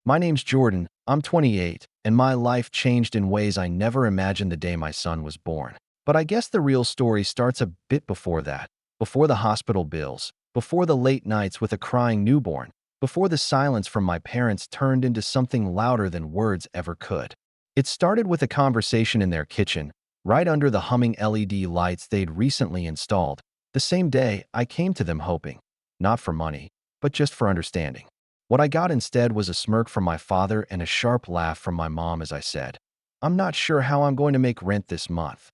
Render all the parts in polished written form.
My name's Jordan, I'm 28, and my life changed in ways I never imagined the day my son was born. But I guess the real story starts a bit before that, before the hospital bills, before the late nights with a crying newborn, before the silence from my parents turned into something louder than words ever could. It started with a conversation in their kitchen, right under the humming LED lights they'd recently installed. The same day, I came to them hoping, not for money, but just for understanding. What I got instead was a smirk from my father and a sharp laugh from my mom as I said, "I'm not sure how I'm going to make rent this month."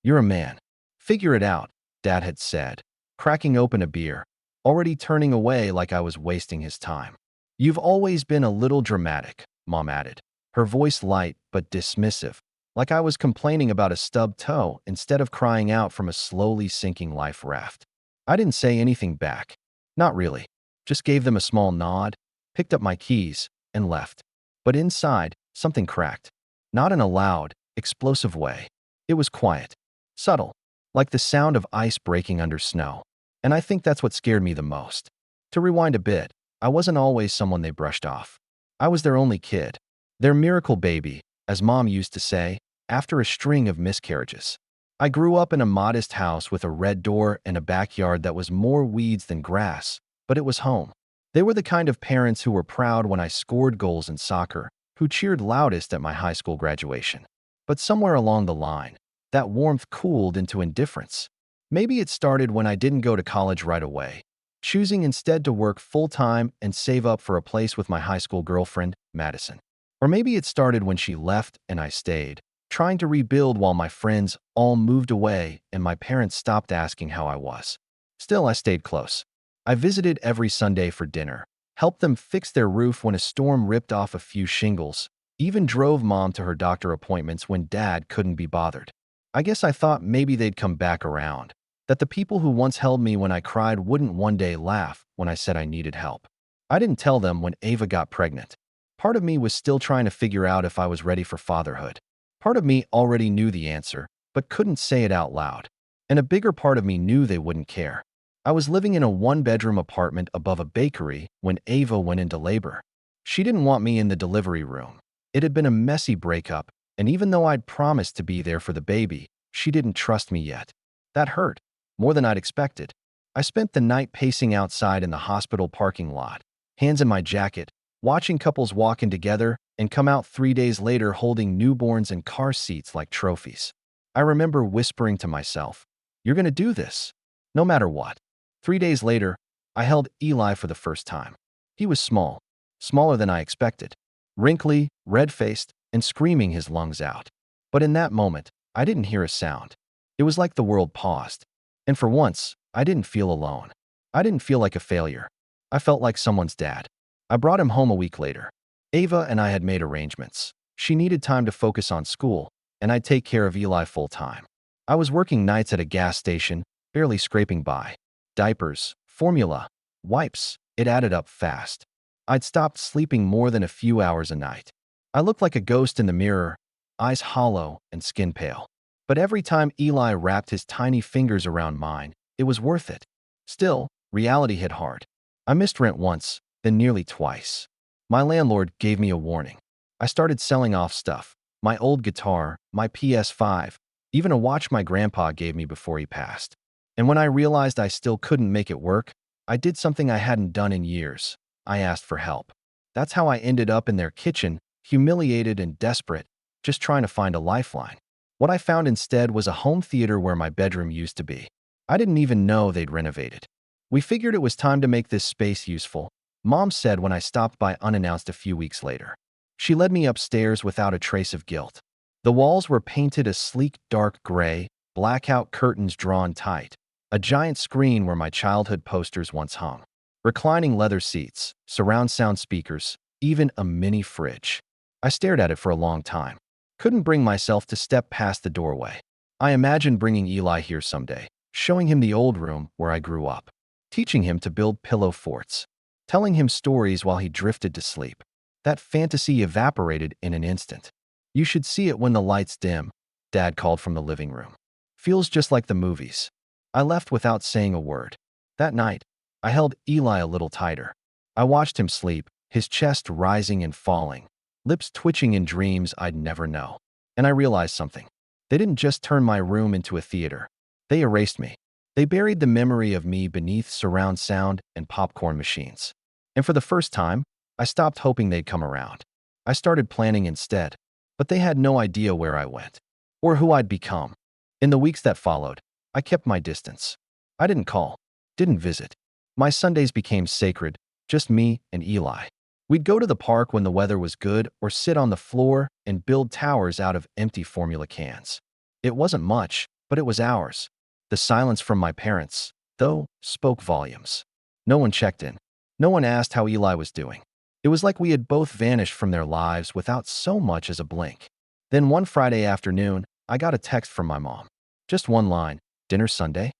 "You're a man. Figure it out," Dad had said, cracking open a beer, already turning away like I was wasting his time. "You've always been a little dramatic," Mom added, her voice light but dismissive, like I was complaining about a stubbed toe instead of crying out from a slowly sinking life raft. I didn't say anything back. Not really. Just gave them a small nod, picked up my keys, and left. But inside, something cracked. Not in a loud, explosive way. It was quiet, subtle, like the sound of ice breaking under snow. And I think that's what scared me the most. To rewind a bit, I wasn't always someone they brushed off. I was their only kid, their miracle baby, as Mom used to say, after a string of miscarriages. I grew up in a modest house with a red door and a backyard that was more weeds than grass, but it was home. They were the kind of parents who were proud when I scored goals in soccer, who cheered loudest at my high school graduation. But somewhere along the line, that warmth cooled into indifference. Maybe it started when I didn't go to college right away, choosing instead to work full-time and save up for a place with my high school girlfriend, Madison. Or maybe it started when she left and I stayed, trying to rebuild while my friends all moved away and my parents stopped asking how I was. Still, I stayed close. I visited every Sunday for dinner, helped them fix their roof when a storm ripped off a few shingles, even drove Mom to her doctor appointments when Dad couldn't be bothered. I guess I thought maybe they'd come back around, that the people who once held me when I cried wouldn't one day laugh when I said I needed help. I didn't tell them when Ava got pregnant. Part of me was still trying to figure out if I was ready for fatherhood. Part of me already knew the answer, but couldn't say it out loud. And a bigger part of me knew they wouldn't care. I was living in a one-bedroom apartment above a bakery when Ava went into labor. She didn't want me in the delivery room. It had been a messy breakup, and even though I'd promised to be there for the baby, she didn't trust me yet. That hurt, more than I'd expected. I spent the night pacing outside in the hospital parking lot, hands in my jacket, watching couples walk in together and come out 3 days later holding newborns in car seats like trophies. I remember whispering to myself, "You're going to do this, no matter what." 3 days later, I held Eli for the first time. He was small, smaller than I expected, wrinkly, red-faced, and screaming his lungs out. But in that moment, I didn't hear a sound. It was like the world paused. And for once, I didn't feel alone. I didn't feel like a failure. I felt like someone's dad. I brought him home a week later. Ava and I had made arrangements. She needed time to focus on school, and I'd take care of Eli full-time. I was working nights at a gas station, barely scraping by. Diapers, formula, wipes, it added up fast. I'd stopped sleeping more than a few hours a night. I looked like a ghost in the mirror, eyes hollow and skin pale. But every time Eli wrapped his tiny fingers around mine, it was worth it. Still, reality hit hard. I missed rent once, then nearly twice. My landlord gave me a warning. I started selling off stuff. My old guitar, my PS5, even a watch my grandpa gave me before he passed. And when I realized I still couldn't make it work, I did something I hadn't done in years. I asked for help. That's how I ended up in their kitchen, humiliated and desperate, just trying to find a lifeline. What I found instead was a home theater where my bedroom used to be. I didn't even know they'd renovated. "We figured it was time to make this space useful," Mom said when I stopped by unannounced a few weeks later. She led me upstairs without a trace of guilt. The walls were painted a sleek dark gray, blackout curtains drawn tight. A giant screen where my childhood posters once hung. Reclining leather seats, surround sound speakers, even a mini fridge. I stared at it for a long time. Couldn't bring myself to step past the doorway. I imagined bringing Eli here someday, showing him the old room where I grew up, teaching him to build pillow forts, telling him stories while he drifted to sleep. That fantasy evaporated in an instant. "You should see it when the lights dim," Dad called from the living room. "Feels just like the movies." I left without saying a word. That night, I held Eli a little tighter. I watched him sleep, his chest rising and falling, lips twitching in dreams I'd never know. And I realized something. They didn't just turn my room into a theater. They erased me. They buried the memory of me beneath surround sound and popcorn machines. And for the first time, I stopped hoping they'd come around. I started planning instead, but they had no idea where I went or who I'd become. In the weeks that followed, I kept my distance. I didn't call, didn't visit. My Sundays became sacred, just me and Eli. We'd go to the park when the weather was good or sit on the floor and build towers out of empty formula cans. It wasn't much, but it was ours. The silence from my parents, though, spoke volumes. No one checked in. No one asked how Eli was doing. It was like we had both vanished from their lives without so much as a blink. Then one Friday afternoon, I got a text from my mom. Just one line, "Dinner Sunday?"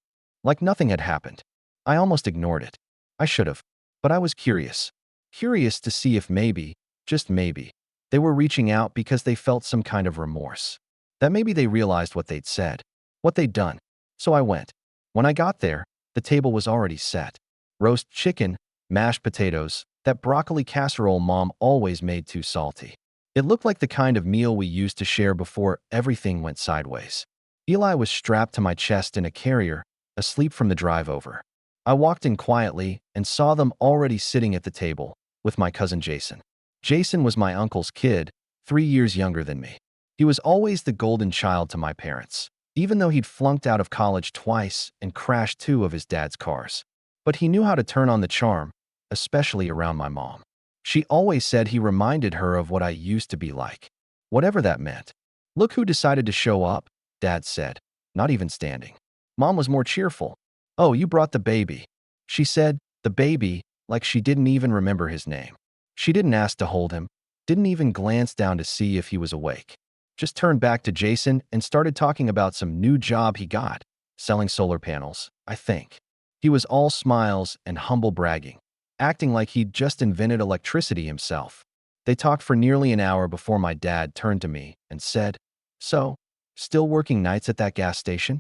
Like nothing had happened. I almost ignored it. I should have. But I was curious. Curious to see if maybe, just maybe, they were reaching out because they felt some kind of remorse. That maybe they realized what they'd said, what they'd done. So I went. When I got there, the table was already set. Roast chicken, mashed potatoes, that broccoli casserole Mom always made too salty. It looked like the kind of meal we used to share before everything went sideways. Eli was strapped to my chest in a carrier, asleep from the drive over. I walked in quietly and saw them already sitting at the table with my cousin Jason. Jason was my uncle's kid, 3 years younger than me. He was always the golden child to my parents, even though he'd flunked out of college twice and crashed 2 of his dad's cars. But he knew how to turn on the charm, especially around my mom. She always said he reminded her of what I used to be like, whatever that meant. "Look who decided to show up," Dad said, not even standing. Mom was more cheerful. "Oh, you brought the baby." She said, "the baby," like she didn't even remember his name. She didn't ask to hold him, didn't even glance down to see if he was awake. Just turned back to Jason and started talking about some new job he got, selling solar panels, I think. He was all smiles and humble bragging, acting like he'd just invented electricity himself. They talked for nearly an hour before my dad turned to me and said, "So, still working nights at that gas station?"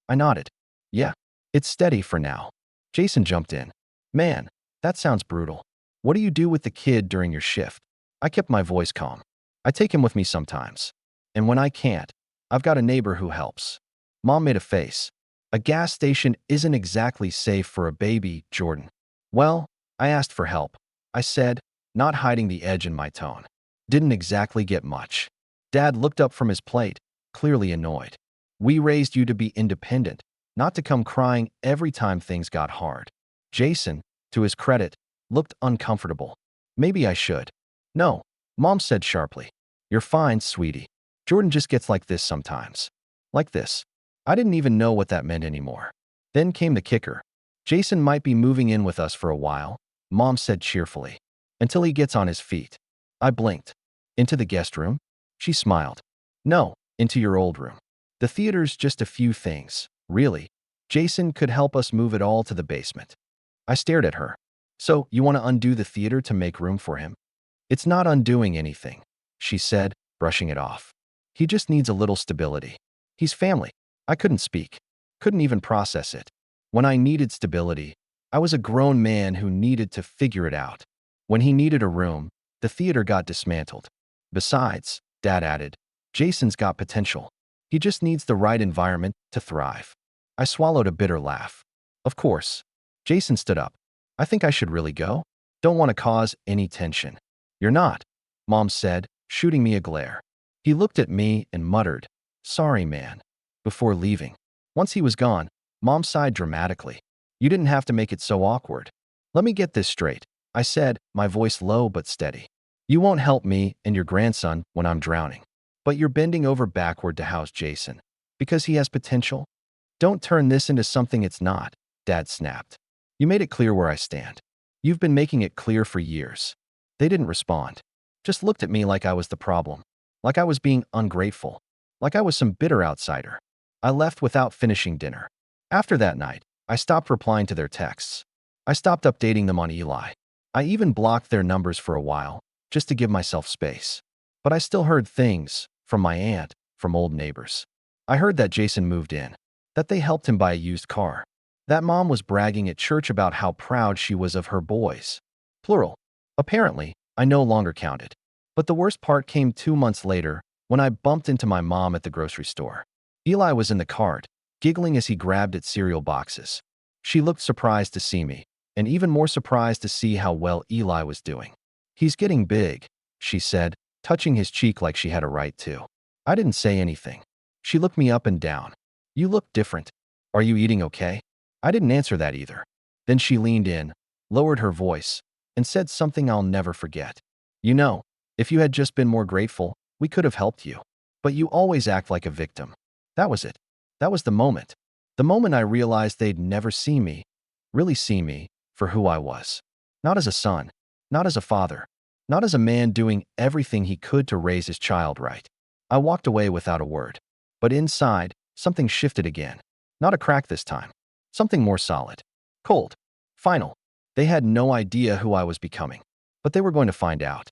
I nodded. "Yeah, it's steady for now." Jason jumped in. "Man, that sounds brutal. What do you do with the kid during your shift?" I kept my voice calm. "I take him with me sometimes. And when I can't, I've got a neighbor who helps." Mom made a face. "A gas station isn't exactly safe for a baby, Jordan." "Well, I asked for help," I said, not hiding the edge in my tone. "Didn't exactly get much." Dad looked up from his plate, clearly annoyed. "We raised you to be independent, not to come crying every time things got hard." Jason, to his credit, looked uncomfortable. "Maybe I should." "No," Mom said sharply. "You're fine, sweetie. Jordan just gets like this sometimes." Like this. I didn't even know what that meant anymore. Then came the kicker. "Jason might be moving in with us for a while," Mom said cheerfully, "until he gets on his feet." I blinked. "Into the guest room?" She smiled. "No, into your old room. The theater's just a few things, really. Jason could help us move it all to the basement." I stared at her. "So, you want to undo the theater to make room for him?" "It's not undoing anything," she said, brushing it off. "He just needs a little stability. He's family." I couldn't speak. Couldn't even process it. When I needed stability, I was a grown man who needed to figure it out. When he needed a room, the theater got dismantled. "Besides," Dad added, "Jason's got potential. He just needs the right environment to thrive." I swallowed a bitter laugh. "Of course." Jason stood up. "I think I should really go. Don't want to cause any tension." "You're not," Mom said, shooting me a glare. He looked at me and muttered, "Sorry, man," before leaving. Once he was gone, Mom sighed dramatically. "You didn't have to make it so awkward." "Let me get this straight," I said, my voice low but steady. "You won't help me and your grandson when I'm drowning. But you're bending over backward to house Jason. Because he has potential? Don't turn this into something it's not," Dad snapped. "You made it clear where I stand. You've been making it clear for years." They didn't respond. Just looked at me like I was the problem. Like I was being ungrateful. Like I was some bitter outsider. I left without finishing dinner. After that night, I stopped replying to their texts. I stopped updating them on Eli. I even blocked their numbers for a while, just to give myself space. But I still heard things, from my aunt, from old neighbors. I heard that Jason moved in, that they helped him buy a used car, that Mom was bragging at church about how proud she was of her boys. Plural. Apparently, I no longer counted. But the worst part came 2 months later when I bumped into my mom at the grocery store. Eli was in the cart, giggling as he grabbed at cereal boxes. She looked surprised to see me, and even more surprised to see how well Eli was doing. "He's getting big," she said, touching his cheek like she had a right to. I didn't say anything. She looked me up and down. "You look different. Are you eating okay?" I didn't answer that either. Then she leaned in, lowered her voice, and said something I'll never forget. "You know, if you had just been more grateful, we could have helped you. But you always act like a victim." That was it. That was the moment. The moment I realized they'd never see me, really see me, for who I was. Not as a son, not as a father, not as a man doing everything he could to raise his child right. I walked away without a word. But inside, something shifted again. Not a crack this time. Something more solid. Cold. Final. They had no idea who I was becoming. But they were going to find out.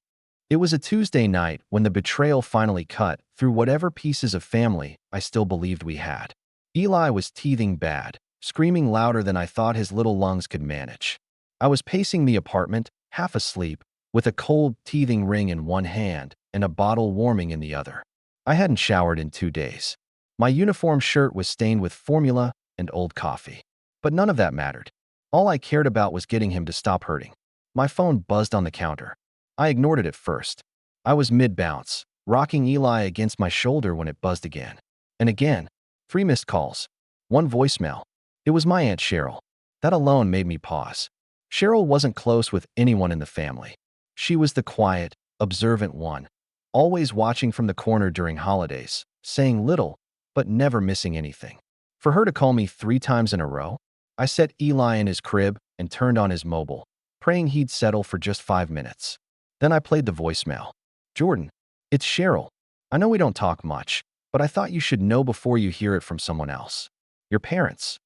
It was a Tuesday night when the betrayal finally cut through whatever pieces of family I still believed we had. Eli was teething bad, screaming louder than I thought his little lungs could manage. I was pacing the apartment, half asleep, with a cold, teething ring in one hand and a bottle warming in the other. I hadn't showered in 2 days. My uniform shirt was stained with formula and old coffee. But none of that mattered. All I cared about was getting him to stop hurting. My phone buzzed on the counter. I ignored it at first. I was mid-bounce, rocking Eli against my shoulder when it buzzed again. And again. 3 missed calls. 1 voicemail. It was my Aunt Cheryl. That alone made me pause. Cheryl wasn't close with anyone in the family. She was the quiet, observant one, always watching from the corner during holidays, saying little, but never missing anything. For her to call me 3 times in a row, I set Eli in his crib and turned on his mobile, praying he'd settle for just 5 minutes. Then I played the voicemail. "Jordan, it's Cheryl. I know we don't talk much, but I thought you should know before you hear it from someone else. Your parents,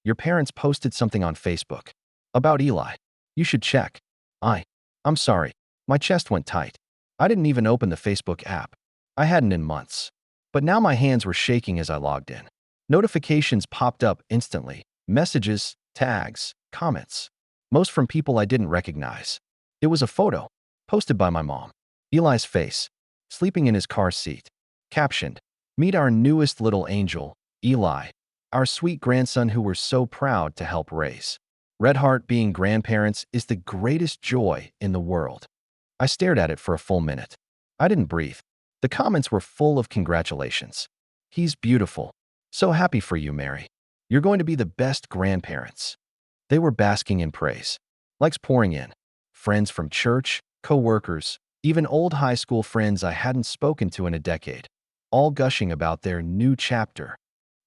your parents posted something on Facebook about Eli. You should check. I'm sorry. My chest went tight. I didn't even open the Facebook app. I hadn't in months. But now my hands were shaking as I logged in. Notifications popped up instantly. Messages, tags, comments. Most from people I didn't recognize. It was a photo, posted by my mom. Eli's face, sleeping in his car seat. Captioned, "Meet our newest little angel, Eli, our sweet grandson who we're so proud to help raise. Red Heart, being grandparents is the greatest joy in the world." I stared at it for a full minute. I didn't breathe. The comments were full of congratulations. "He's beautiful. So happy for you, Mary. You're going to be the best grandparents." They were basking in praise. Likes pouring in. Friends from church, co-workers, even old high school friends I hadn't spoken to in a decade, all gushing about their new chapter.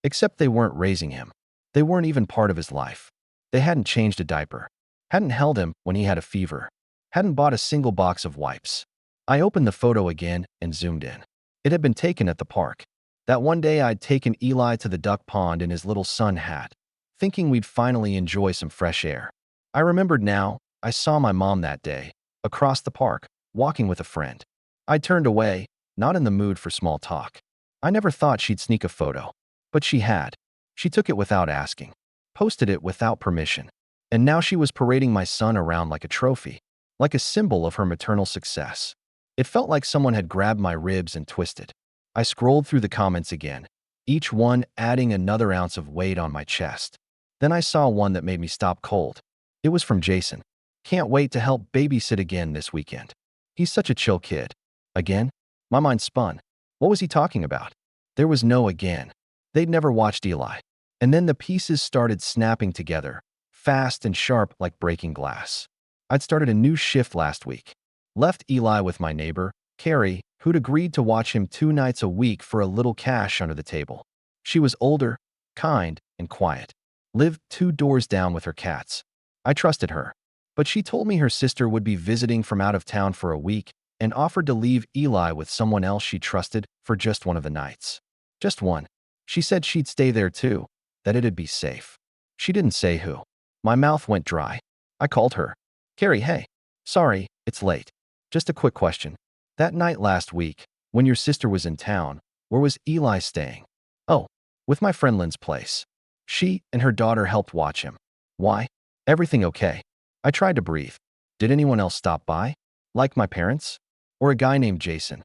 Except they weren't raising him. They weren't even part of his life. They hadn't changed a diaper, hadn't held him when he had a fever, hadn't bought a single box of wipes. I opened the photo again and zoomed in. It had been taken at the park. That one day I'd taken Eli to the duck pond in his little sun hat, thinking we'd finally enjoy some fresh air. I remembered now, I saw my mom that day, across the park, walking with a friend. I turned away, not in the mood for small talk. I never thought she'd sneak a photo. But she had. She took it without asking, posted it without permission. And now she was parading my son around like a trophy, like a symbol of her maternal success. It felt like someone had grabbed my ribs and twisted. I scrolled through the comments again, each one adding another ounce of weight on my chest. Then I saw one that made me stop cold. It was from Jason. "Can't wait to help babysit again this weekend. He's such a chill kid." Again? My mind spun. What was he talking about? There was no again. They'd never watched Eli. And then the pieces started snapping together, fast and sharp like breaking glass. I'd started a new shift last week. Left Eli with my neighbor, Carrie, who'd agreed to watch him 2 nights a week for a little cash under the table. She was older, kind, and quiet. Lived 2 doors down with her cats. I trusted her. But she told me her sister would be visiting from out of town for a week and offered to leave Eli with someone else she trusted for just one of the nights. Just one. She said she'd stay there too, that it'd be safe. She didn't say who. My mouth went dry. I called her. "Carrie, hey. Sorry, it's late. Just a quick question. That night last week, when your sister was in town, where was Eli staying?" "Oh, with my friend Lynn's place. She and her daughter helped watch him." "Why? Everything okay?" I tried to breathe. Did anyone else stop by? Like my parents? Or a guy named Jason?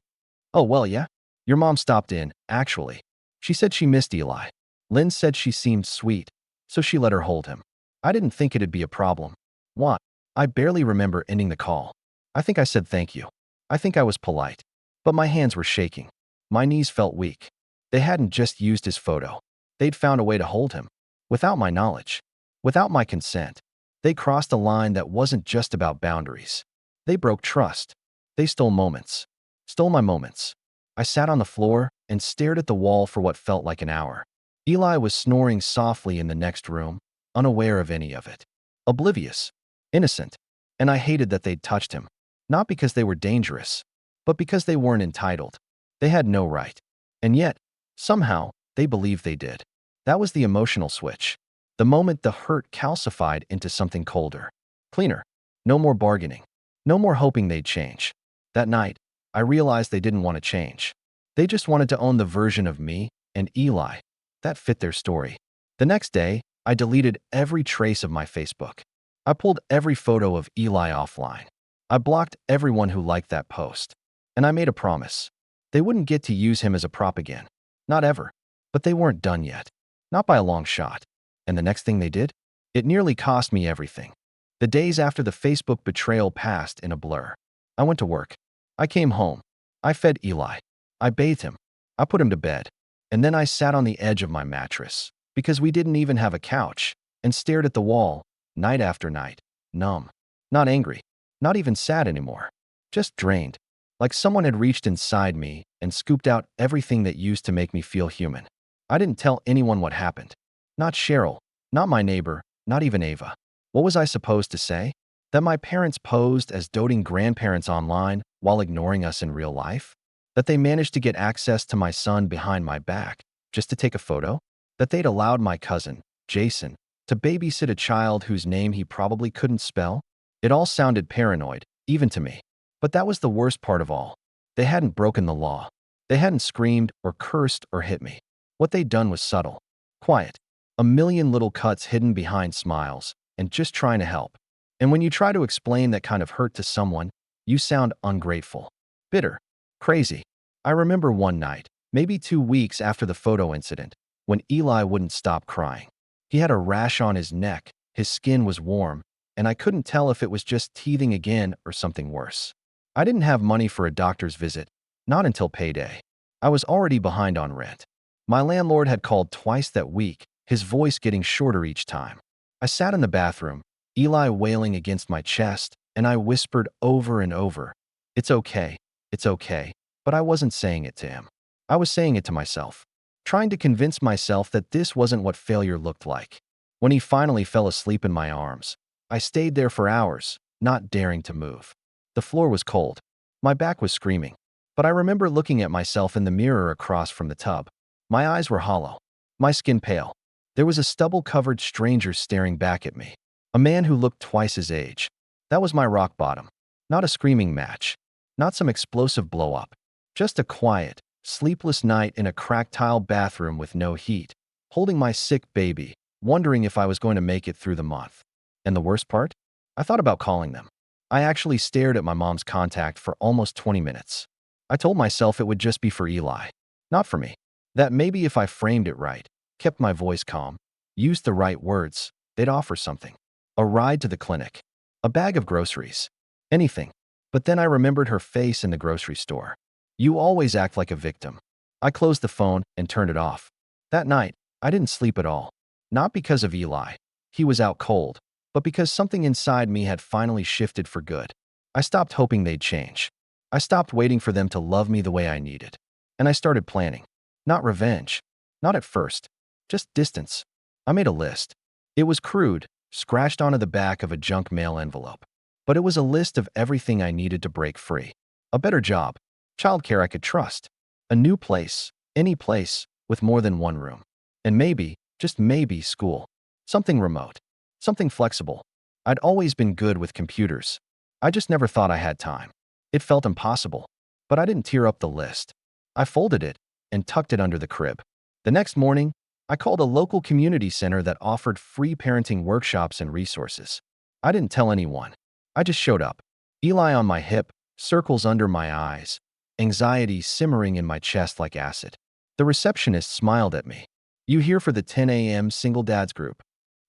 Oh, well, yeah. Your mom stopped in, actually. She said she missed Eli. Lynn said she seemed sweet, so she let her hold him. I didn't think it'd be a problem. What? I barely remember ending the call. I think I said thank you. I think I was polite. But my hands were shaking. My knees felt weak. They hadn't just used his photo. They'd found a way to hold him. Without my knowledge. Without my consent. They crossed a line that wasn't just about boundaries. They broke trust. They stole moments. Stole my moments. I sat on the floor and stared at the wall for what felt like an hour. Eli was snoring softly in the next room, unaware of any of it. Oblivious. Innocent. And I hated that they'd touched him. Not because they were dangerous, but because they weren't entitled. They had no right. And yet, somehow, they believed they did. That was the emotional switch. The moment the hurt calcified into something colder. Cleaner. No more bargaining. No more hoping they'd change. That night, I realized they didn't want to change. They just wanted to own the version of me and Eli that fit their story. The next day, I deleted every trace of my Facebook. I pulled every photo of Eli offline. I blocked everyone who liked that post. And I made a promise. They wouldn't get to use him as a prop again. Not ever. But they weren't done yet. Not by a long shot. And the next thing they did? It nearly cost me everything. The days after the Facebook betrayal passed in a blur. I went to work. I came home. I fed Eli. I bathed him. I put him to bed. And then I sat on the edge of my mattress, because we didn't even have a couch, and stared at the wall, night after night, numb. Not angry. Not even sad anymore. Just drained. Like someone had reached inside me and scooped out everything that used to make me feel human. I didn't tell anyone what happened. Not Cheryl. Not my neighbor. Not even Ava. What was I supposed to say? That my parents posed as doting grandparents online while ignoring us in real life? That they managed to get access to my son behind my back just to take a photo? That they'd allowed my cousin, Jason, to babysit a child whose name he probably couldn't spell? It all sounded paranoid, even to me. But that was the worst part of all. They hadn't broken the law. They hadn't screamed or cursed or hit me. What they'd done was subtle, quiet, a million little cuts hidden behind smiles, and just trying to help. And when you try to explain that kind of hurt to someone, you sound ungrateful, bitter, crazy. I remember one night, maybe 2 weeks after the photo incident, when Eli wouldn't stop crying. He had a rash on his neck, his skin was warm, and I couldn't tell if it was just teething again or something worse. I didn't have money for a doctor's visit, not until payday. I was already behind on rent. My landlord had called twice that week, his voice getting shorter each time. I sat in the bathroom, Eli wailing against my chest, and I whispered over and over, "It's okay, it's okay." But I wasn't saying it to him. I was saying it to myself, trying to convince myself that this wasn't what failure looked like. When he finally fell asleep in my arms, I stayed there for hours, not daring to move. The floor was cold. My back was screaming. But I remember looking at myself in the mirror across from the tub. My eyes were hollow, my skin pale. There was a stubble-covered stranger staring back at me. A man who looked twice his age. That was my rock bottom. Not a screaming match. Not some explosive blow-up. Just a quiet, sleepless night in a cracked tile bathroom with no heat, holding my sick baby, wondering if I was going to make it through the month. And the worst part? I thought about calling them. I actually stared at my mom's contact for almost 20 minutes. I told myself it would just be for Eli, not for me. That maybe if I framed it right, kept my voice calm, used the right words, they'd offer something. A ride to the clinic. A bag of groceries. Anything. But then I remembered her face in the grocery store. You always act like a victim. I closed the phone and turned it off. That night, I didn't sleep at all. Not because of Eli. He was out cold. But because something inside me had finally shifted for good. I stopped hoping they'd change. I stopped waiting for them to love me the way I needed. And I started planning. Not revenge. Not at first. Just distance. I made a list. It was crude, scratched onto the back of a junk mail envelope. But it was a list of everything I needed to break free. A better job. Childcare I could trust. A new place. Any place. With more than one room. And maybe, just maybe, school. Something remote. Something flexible. I'd always been good with computers. I just never thought I had time. It felt impossible. But I didn't tear up the list. I folded it and tucked it under the crib. The next morning, I called a local community center that offered free parenting workshops and resources. I didn't tell anyone. I just showed up. Eli on my hip, circles under my eyes, anxiety simmering in my chest like acid. The receptionist smiled at me. "You here for the 10 a.m. single dads group?"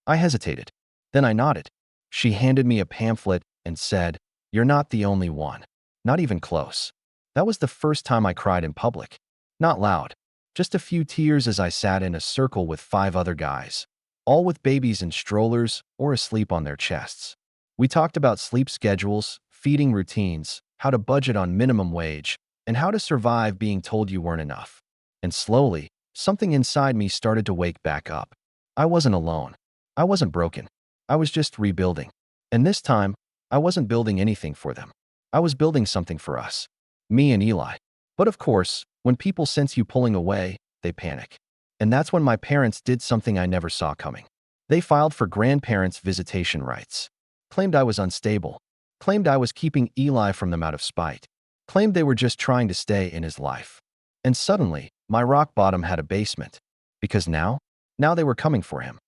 I hesitated. Then I nodded. She handed me a pamphlet and said, "You're not the only one. Not even close." That was the first time I cried in public. Not loud. Just a few tears as I sat in a circle with 5 other guys, all with babies in strollers or asleep on their chests. We talked about sleep schedules, feeding routines, how to budget on minimum wage, and how to survive being told you weren't enough. And slowly, something inside me started to wake back up. I wasn't alone. I wasn't broken. I was just rebuilding. And this time, I wasn't building anything for them. I was building something for us. Me and Eli. But of course, when people sense you pulling away, they panic. And that's when my parents did something I never saw coming. They filed for grandparents' visitation rights. Claimed I was unstable. Claimed I was keeping Eli from them out of spite. Claimed they were just trying to stay in his life. And suddenly, my rock bottom had a basement. Because now they were coming for him.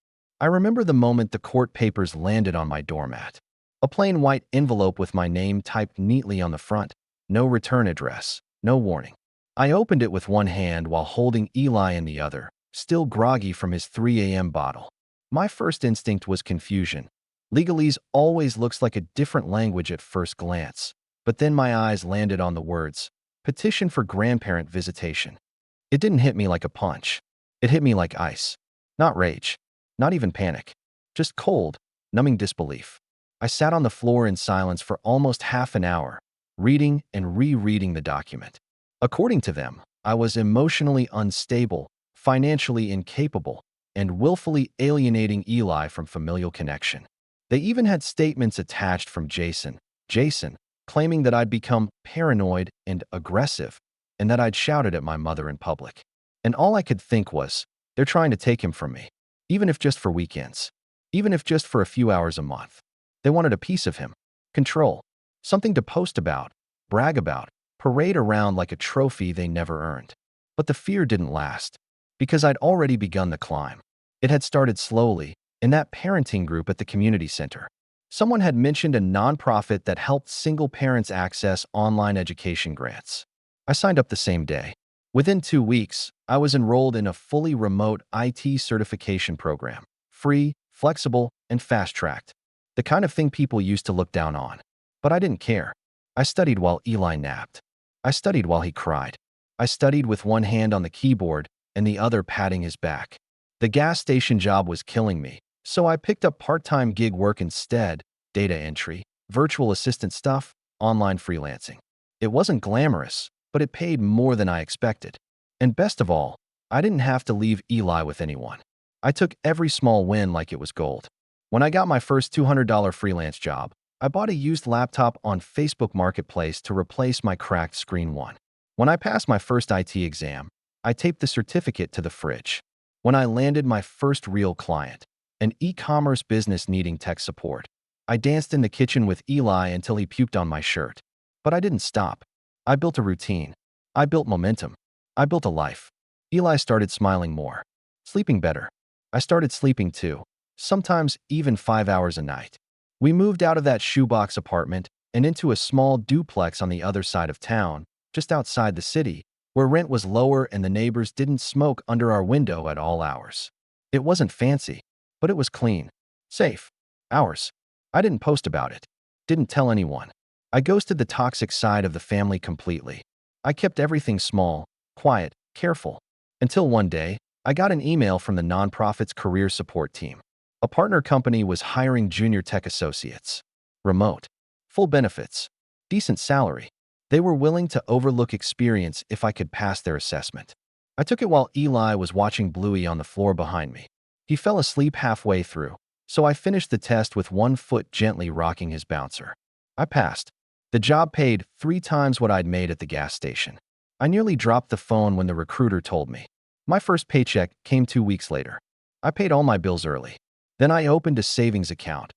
I remember the moment the court papers landed on my doormat. A plain white envelope with my name typed neatly on the front. No return address. No warning. I opened it with one hand while holding Eli in the other, still groggy from his 3 a.m. bottle. My first instinct was confusion. Legalese always looks like a different language at first glance, but then my eyes landed on the words, "Petition for grandparent visitation." It didn't hit me like a punch. It hit me like ice. Not rage. Not even panic. Just cold, numbing disbelief. I sat on the floor in silence for almost half an hour, reading and rereading the document. According to them, I was emotionally unstable, financially incapable, and willfully alienating Eli from familial connection. They even had statements attached from Jason, claiming that I'd become paranoid and aggressive, and that I'd shouted at my mother in public. And all I could think was, they're trying to take him from me, even if just for weekends, even if just for a few hours a month. They wanted a piece of him, control, something to post about, brag about, parade around like a trophy they never earned. But the fear didn't last, because I'd already begun the climb. It had started slowly, in that parenting group at the community center. Someone had mentioned a nonprofit that helped single parents access online education grants. I signed up the same day. Within 2 weeks, I was enrolled in a fully remote IT certification program. Free, flexible, and fast-tracked. The kind of thing people used to look down on. But I didn't care. I studied while Eli napped. I studied while he cried. I studied with one hand on the keyboard and the other patting his back. The gas station job was killing me, so I picked up part-time gig work instead, data entry, virtual assistant stuff, online freelancing. It wasn't glamorous, but it paid more than I expected. And best of all, I didn't have to leave Eli with anyone. I took every small win like it was gold. When I got my first $200 freelance job, I bought a used laptop on Facebook Marketplace to replace my cracked screen one. When I passed my first IT exam, I taped the certificate to the fridge. When I landed my first real client, an e-commerce business needing tech support, I danced in the kitchen with Eli until he puked on my shirt. But I didn't stop. I built a routine. I built momentum. I built a life. Eli started smiling more, sleeping better. I started sleeping too, sometimes even 5 hours a night. We moved out of that shoebox apartment and into a small duplex on the other side of town, just outside the city, where rent was lower and the neighbors didn't smoke under our window at all hours. It wasn't fancy, but it was clean, safe, ours. I didn't post about it, didn't tell anyone. I ghosted the toxic side of the family completely. I kept everything small, quiet, careful. Until one day, I got an email from the nonprofit's career support team. A partner company was hiring junior tech associates. Remote. Full benefits. Decent salary. They were willing to overlook experience if I could pass their assessment. I took it while Eli was watching Bluey on the floor behind me. He fell asleep halfway through, so I finished the test with one foot gently rocking his bouncer. I passed. The job paid 3 times what I'd made at the gas station. I nearly dropped the phone when the recruiter told me. My first paycheck came 2 weeks later. I paid all my bills early. Then I opened a savings account.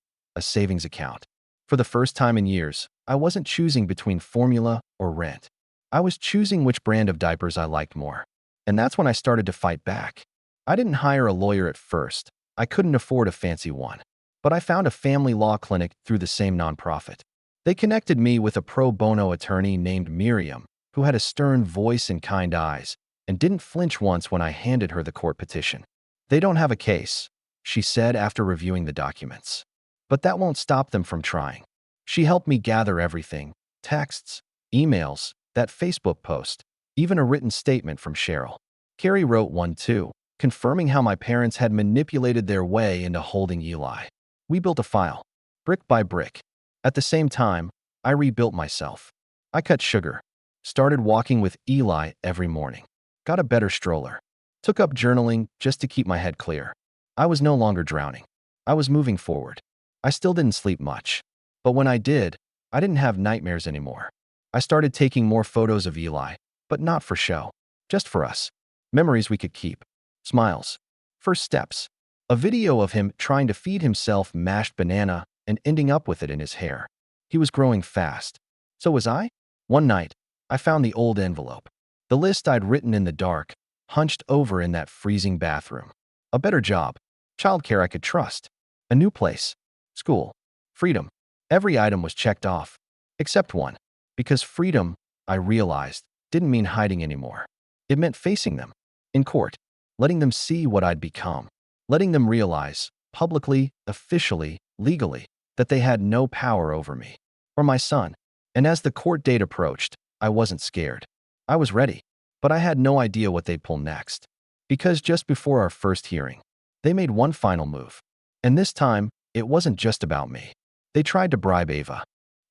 For the first time in years, I wasn't choosing between formula or rent. I was choosing which brand of diapers I liked more. And that's when I started to fight back. I didn't hire a lawyer at first. I couldn't afford a fancy one. but I found a family law clinic through the same nonprofit. They connected me with a pro bono attorney named Miriam, who had a stern voice and kind eyes, and didn't flinch once when I handed her the court petition. "They don't have a case," she said after reviewing the documents. "But that won't stop them from trying." She helped me gather everything: texts, emails, that Facebook post, even a written statement from Cheryl. Carrie wrote one too, confirming how my parents had manipulated their way into holding Eli. We built a file, brick by brick. At the same time, I rebuilt myself. I cut sugar, started walking with Eli every morning, got a better stroller, took up journaling just to keep my head clear. I was no longer drowning. I was moving forward. I still didn't sleep much, but when I did, I didn't have nightmares anymore. I started taking more photos of Eli, but not for show, just for us. Memories we could keep. Smiles. First steps. A video of him trying to feed himself mashed banana and ending up with it in his hair. He was growing fast. So was I. One night, I found the old envelope. The list I'd written in the dark, hunched over in that freezing bathroom. A better job. Childcare I could trust. A new place. School. Freedom. Every item was checked off. Except one. Because freedom, I realized, didn't mean hiding anymore. It meant facing them. In court. Letting them see what I'd become. Letting them realize, publicly, officially, legally, that they had no power over me. Or my son. And as the court date approached, I wasn't scared. I was ready. But I had no idea what they'd pull next. Because just before our first hearing, they made one final move. And this time, it wasn't just about me. They tried to bribe Ava.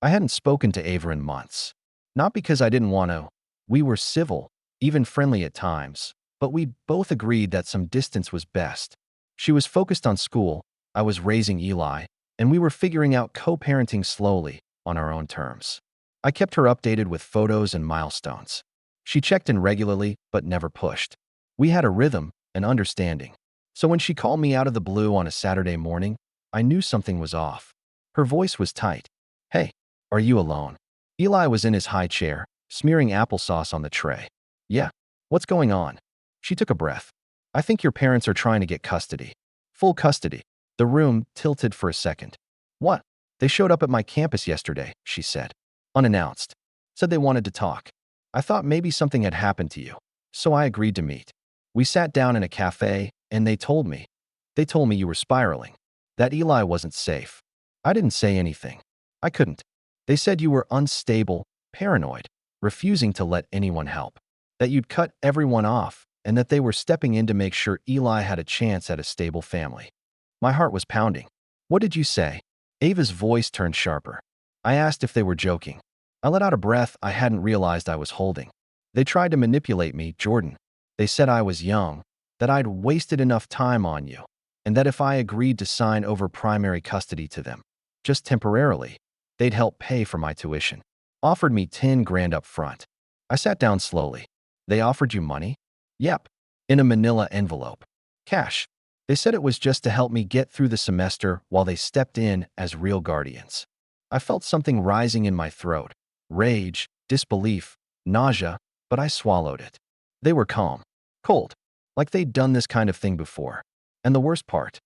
I hadn't spoken to Ava in months. Not because I didn't want to. We were civil, even friendly at times, but we both agreed that some distance was best. She was focused on school, I was raising Eli, and we were figuring out co-parenting slowly, on our own terms. I kept her updated with photos and milestones. She checked in regularly, but never pushed. We had a rhythm, an understanding. So when she called me out of the blue on a Saturday morning, I knew something was off. Her voice was tight. "Hey, are you alone?" Eli was in his high chair, smearing applesauce on the tray. "Yeah. What's going on?" She took a breath. "I think your parents are trying to get custody. Full custody." The room tilted for a second. "What?" "They showed up at my campus yesterday," she said. Unannounced. Said they wanted to talk. I thought maybe something had happened to you, so I agreed to meet. We sat down in a cafe, and they told me. They told me you were spiraling. That Eli wasn't safe. I didn't say anything. I couldn't. They said you were unstable, paranoid, refusing to let anyone help. That you'd cut everyone off, and that they were stepping in to make sure Eli had a chance at a stable family. My heart was pounding. "What did you say?" Ava's voice turned sharper. I asked if they were joking. I let out a breath I hadn't realized I was holding. "They tried to manipulate me, Jordan. They said I was young, that I'd wasted enough time on you, and that if I agreed to sign over primary custody to them, just temporarily, they'd help pay for my tuition. Offered me 10 grand up front." I sat down slowly. "They offered you money?" "Yep. In a manila envelope. Cash. They said it was just to help me get through the semester while they stepped in as real guardians." I felt something rising in my throat. Rage, disbelief, nausea, but I swallowed it. They were calm. Cold. Like they'd done this kind of thing before. And the worst part.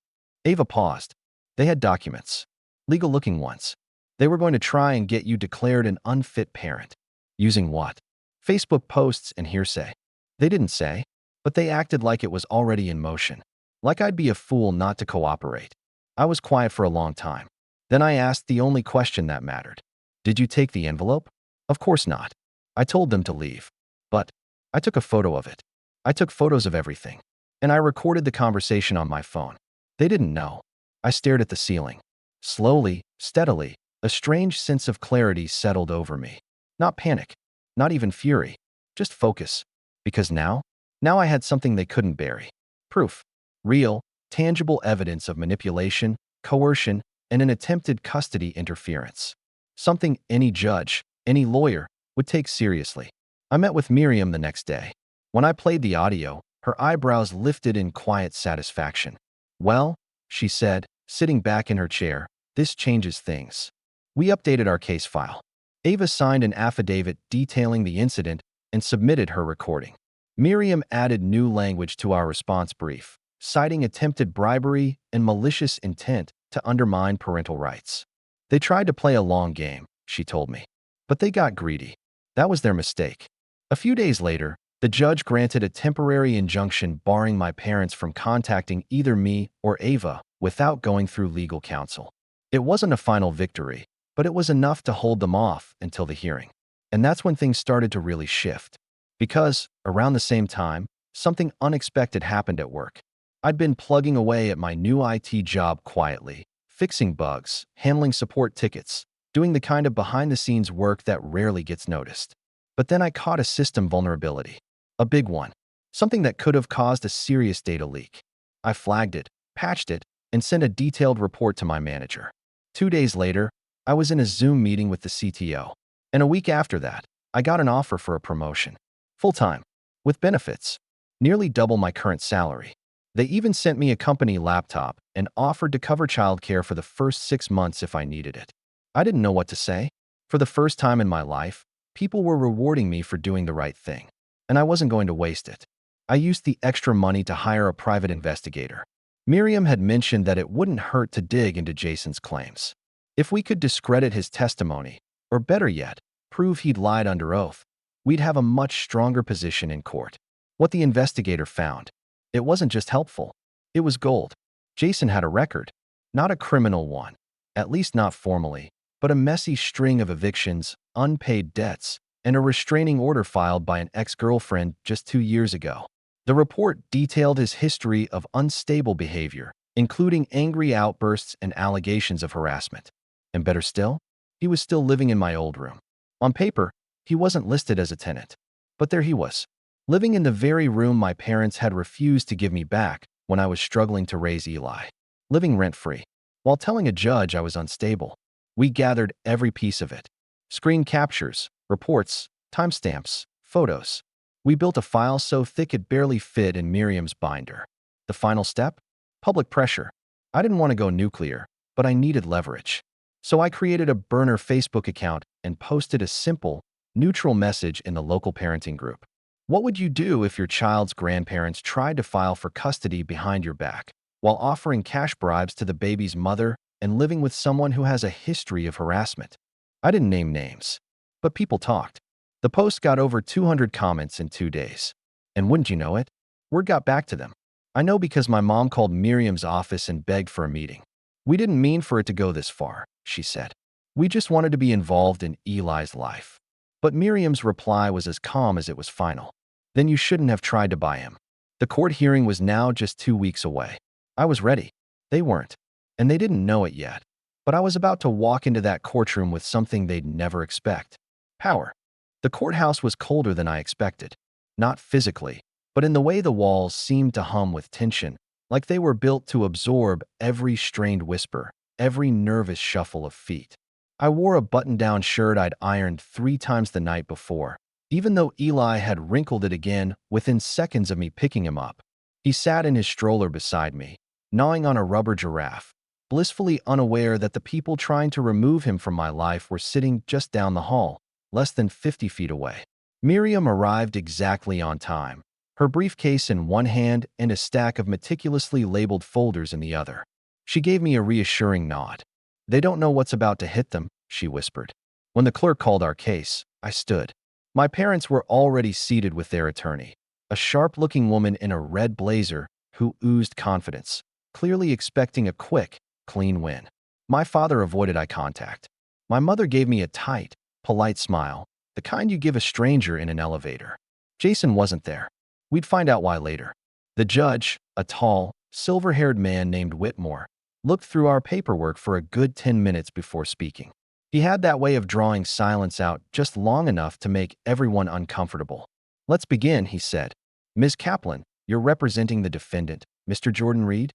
Ava paused. "They had documents. Legal-looking ones. They were going to try and get you declared an unfit parent." "Using what?" "Facebook posts and hearsay." They didn't say, but they acted like it was already in motion. Like I'd be a fool not to cooperate. I was quiet for a long time. Then I asked the only question that mattered. "Did you take the envelope?" "Of course not. I told them to leave. But I took a photo of it. I took photos of everything. And I recorded the conversation on my phone. They didn't know." I stared at the ceiling. Slowly, steadily, a strange sense of clarity settled over me. Not panic. Not even fury. Just focus. Because now I had something they couldn't bury. Proof. Real, tangible evidence of manipulation, coercion, and an attempted custody interference. Something any judge, any lawyer, would take seriously. I met with Miriam the next day. When I played the audio, her eyebrows lifted in quiet satisfaction. "Well," she said, sitting back in her chair, "this changes things." We updated our case file. Ava signed an affidavit detailing the incident and submitted her recording. Miriam added new language to our response brief, citing attempted bribery and malicious intent to undermine parental rights. They tried to play a long game, she told me. But they got greedy. That was their mistake. A few days later, the judge granted a temporary injunction barring my parents from contacting either me or Ava without going through legal counsel. It wasn't a final victory, but it was enough to hold them off until the hearing. And that's when things started to really shift. Because, around the same time, something unexpected happened at work. I'd been plugging away at my new IT job quietly, fixing bugs, handling support tickets, doing the kind of behind-the-scenes work that rarely gets noticed. But then I caught a system vulnerability. A big one. Something that could have caused a serious data leak. I flagged it, patched it, and sent a detailed report to my manager. 2 days later, I was in a Zoom meeting with the CTO. And a week after that, I got an offer for a promotion. Full-time. With benefits. Nearly double my current salary. They even sent me a company laptop and offered to cover childcare for the first 6 months if I needed it. I didn't know what to say. For the first time in my life, people were rewarding me for doing the right thing. And I wasn't going to waste it. I used the extra money to hire a private investigator. Miriam had mentioned that it wouldn't hurt to dig into Jason's claims. If we could discredit his testimony, or better yet, prove he'd lied under oath, we'd have a much stronger position in court. What the investigator found, it wasn't just helpful. It was gold. Jason had a record, not a criminal one, at least not formally, but a messy string of evictions, unpaid debts, and a restraining order filed by an ex-girlfriend just 2 years ago. The report detailed his history of unstable behavior, including angry outbursts and allegations of harassment. And better still, he was still living in my old room. On paper, he wasn't listed as a tenant. But there he was, living in the very room my parents had refused to give me back when I was struggling to raise Eli. Living rent-free. While telling a judge I was unstable, we gathered every piece of it. Screen captures, reports, timestamps, photos. We built a file so thick it barely fit in Miriam's binder. The final step? Public pressure. I didn't want to go nuclear, but I needed leverage. So I created a burner Facebook account and posted a simple, neutral message in the local parenting group. What would you do if your child's grandparents tried to file for custody behind your back, while offering cash bribes to the baby's mother and living with someone who has a history of harassment? I didn't name names, but people talked. The post got over 200 comments in 2 days. And wouldn't you know it, word got back to them. I know because my mom called Miriam's office and begged for a meeting. We didn't mean for it to go this far, she said. We just wanted to be involved in Eli's life. But Miriam's reply was as calm as it was final. Then you shouldn't have tried to buy him. The court hearing was now just 2 weeks away. I was ready. They weren't. And they didn't know it yet. But I was about to walk into that courtroom with something they'd never expect. Power. The courthouse was colder than I expected. Not physically, but in the way the walls seemed to hum with tension, like they were built to absorb every strained whisper, every nervous shuffle of feet. I wore a button-down shirt I'd ironed 3 times the night before, even though Eli had wrinkled it again within seconds of me picking him up. He sat in his stroller beside me, gnawing on a rubber giraffe, blissfully unaware that the people trying to remove him from my life were sitting just down the hall, less than 50 feet away. Miriam arrived exactly on time, her briefcase in one hand and a stack of meticulously labeled folders in the other. She gave me a reassuring nod. They don't know what's about to hit them, she whispered. When the clerk called our case, I stood. My parents were already seated with their attorney, a sharp-looking woman in a red blazer who oozed confidence, clearly expecting a quick, clean win. My father avoided eye contact. My mother gave me a tight, polite smile, the kind you give a stranger in an elevator. Jason wasn't there. We'd find out why later. The judge, a tall, silver-haired man named Whitmore, looked through our paperwork for a good 10 minutes before speaking. He had that way of drawing silence out just long enough to make everyone uncomfortable. Let's begin, he said. Ms. Kaplan, you're representing the defendant, Mr. Jordan Reed?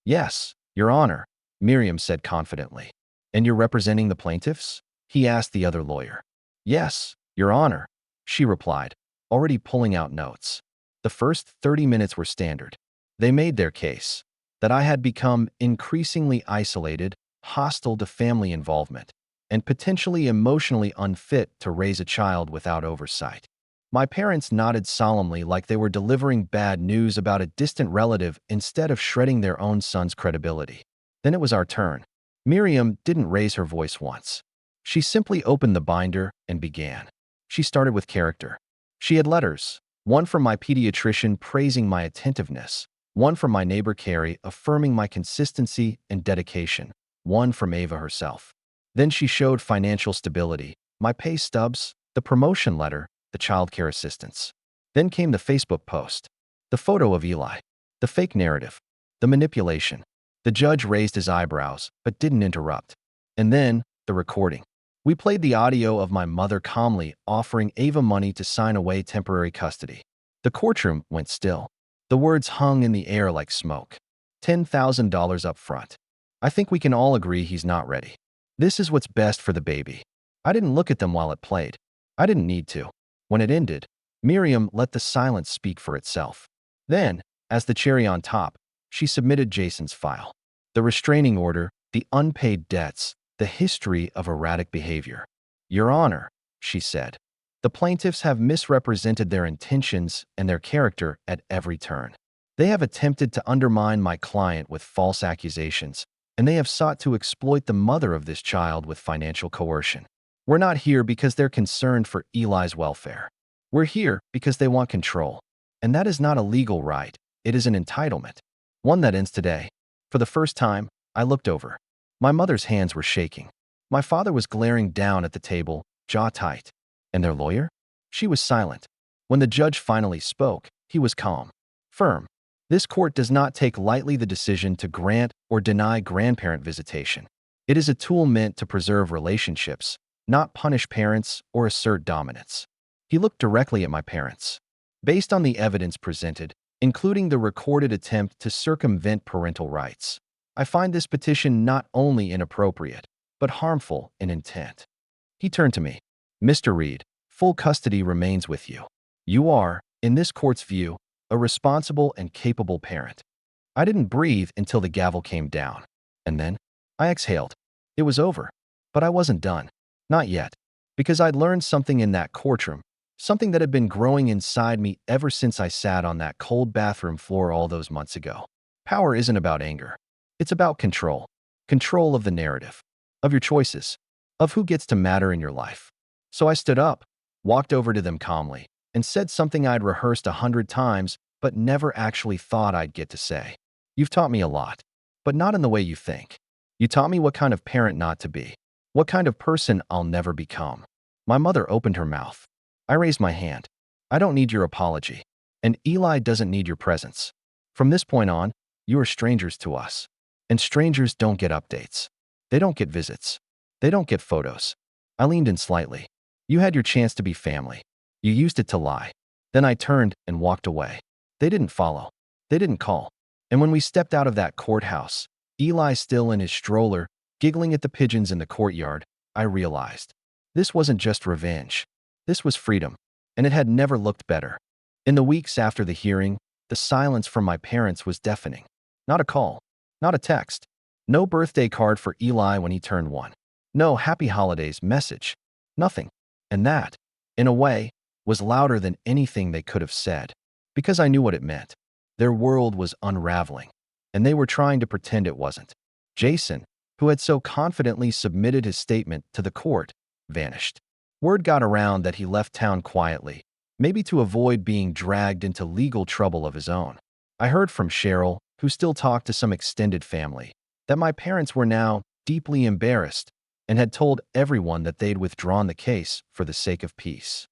Yes, Your Honor, Miriam said confidently. And you're representing the plaintiffs? He asked the other lawyer. Yes, Your Honor, she replied, already pulling out notes. The first 30 minutes were standard. They made their case, that I had become increasingly isolated, hostile to family involvement, and potentially emotionally unfit to raise a child without oversight. My parents nodded solemnly like they were delivering bad news about a distant relative instead of shredding their own son's credibility. Then it was our turn. Miriam didn't raise her voice once. She simply opened the binder and began. She started with character. She had letters, one from my pediatrician praising my attentiveness, one from my neighbor Carrie affirming my consistency and dedication, one from Ava herself. Then she showed financial stability, my pay stubs, the promotion letter, the childcare assistance. Then came the Facebook post, the photo of Eli, the fake narrative, the manipulation. The judge raised his eyebrows, but didn't interrupt. And then, the recording. We played the audio of my mother calmly offering Ava money to sign away temporary custody. The courtroom went still. The words hung in the air like smoke. $10,000 up front. I think we can all agree he's not ready. This is what's best for the baby. I didn't look at them while it played. I didn't need to. When it ended, Miriam let the silence speak for itself. Then, as the cherry on top, she submitted Jason's file. The restraining order, the unpaid debts, the history of erratic behavior. Your Honor, she said, the plaintiffs have misrepresented their intentions and their character at every turn. They have attempted to undermine my client with false accusations, and they have sought to exploit the mother of this child with financial coercion. We're not here because they're concerned for Eli's welfare. We're here because they want control. And that is not a legal right, it is an entitlement. One that ends today. For the first time, I looked over. My mother's hands were shaking. My father was glaring down at the table, jaw tight. And their lawyer? She was silent. When the judge finally spoke, he was calm, firm. This court does not take lightly the decision to grant or deny grandparent visitation. It is a tool meant to preserve relationships, not punish parents or assert dominance. He looked directly at my parents. Based on the evidence presented, including the recorded attempt to circumvent parental rights, I find this petition not only inappropriate, but harmful in intent. He turned to me. Mr. Reed, full custody remains with you. You are, in this court's view, a responsible and capable parent. I didn't breathe until the gavel came down. And then, I exhaled. It was over. But I wasn't done. Not yet. Because I'd learned something in that courtroom, something that had been growing inside me ever since I sat on that cold bathroom floor all those months ago. Power isn't about anger. It's about control. Control of the narrative, of your choices, of who gets to matter in your life. So I stood up, walked over to them calmly, and said something I'd rehearsed 100 times but never actually thought I'd get to say. You've taught me a lot, but not in the way you think. You taught me what kind of parent not to be, what kind of person I'll never become. My mother opened her mouth. I raised my hand. I don't need your apology, and Eli doesn't need your presence. From this point on, you are strangers to us, and strangers don't get updates. They don't get visits. They don't get photos. I leaned in slightly. You had your chance to be family. You used it to lie. Then I turned and walked away. They didn't follow. They didn't call. And when we stepped out of that courthouse, Eli still in his stroller, giggling at the pigeons in the courtyard, I realized. This wasn't just revenge. This was freedom, and it had never looked better. In the weeks after the hearing, the silence from my parents was deafening. Not a call, not a text, no birthday card for Eli when he turned 1, no happy holidays message, nothing. And that, in a way, was louder than anything they could have said, because I knew what it meant. Their world was unraveling, and they were trying to pretend it wasn't. Jason, who had so confidently submitted his statement to the court, vanished. Word got around that he left town quietly, maybe to avoid being dragged into legal trouble of his own. I heard from Cheryl, who still talked to some extended family, that my parents were now deeply embarrassed and had told everyone that they'd withdrawn the case for the sake of peace.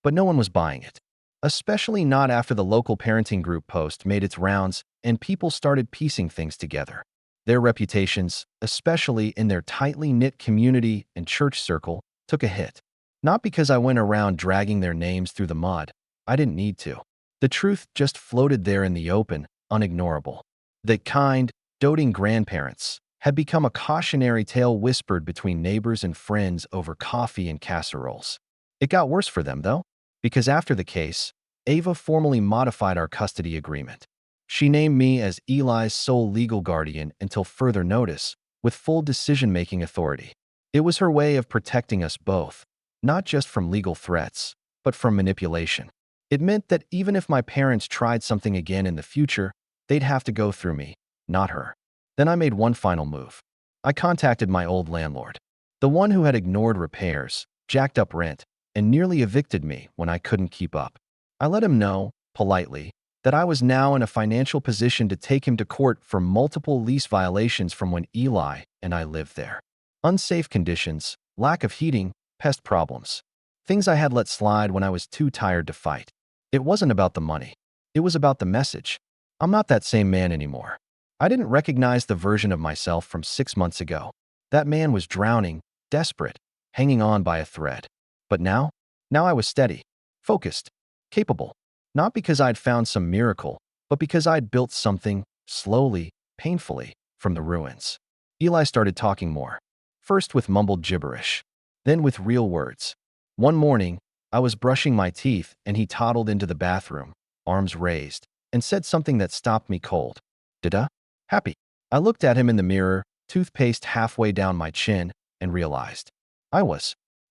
But no one was buying it, especially not after the local parenting group post made its rounds and people started piecing things together. Their reputations, especially in their tightly knit community and church circle, took a hit. Not because I went around dragging their names through the mud. I didn't need to. The truth just floated there in the open, unignorable. The kind, doting grandparents had become a cautionary tale whispered between neighbors and friends over coffee and casseroles. It got worse for them, though, because after the case, Ava formally modified our custody agreement. She named me as Eli's sole legal guardian until further notice, with full decision-making authority. It was her way of protecting us both, not just from legal threats, but from manipulation. It meant that even if my parents tried something again in the future, they'd have to go through me, not her. Then I made one final move. I contacted my old landlord, the one who had ignored repairs, jacked up rent, and nearly evicted me when I couldn't keep up. I let him know, politely, that I was now in a financial position to take him to court for multiple lease violations from when Eli and I lived there. Unsafe conditions, lack of heating, pest problems. Things I had let slide when I was too tired to fight. It wasn't about the money. It was about the message. I'm not that same man anymore. I didn't recognize the version of myself from 6 months ago. That man was drowning, desperate, hanging on by a thread. But now I was steady, focused, capable. Not because I'd found some miracle, but because I'd built something, slowly, painfully, from the ruins. Eli started talking more. First with mumbled gibberish, then with real words. One morning, I was brushing my teeth and he toddled into the bathroom, arms raised, and said something that stopped me cold. Dada? Happy. I looked at him in the mirror, toothpaste halfway down my chin, and realized. I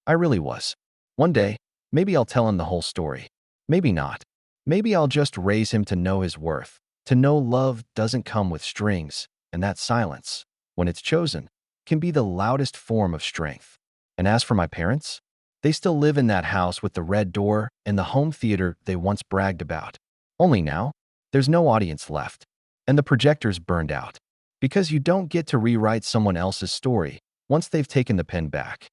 really was. One day, maybe I'll tell him the whole story. Maybe not. Maybe I'll just raise him to know his worth, to know love doesn't come with strings, and that silence, when it's chosen, can be the loudest form of strength. And as for my parents, they still live in that house with the red door and the home theater they once bragged about. Only now, there's no audience left, and the projector's burned out. Because you don't get to rewrite someone else's story once they've taken the pen back.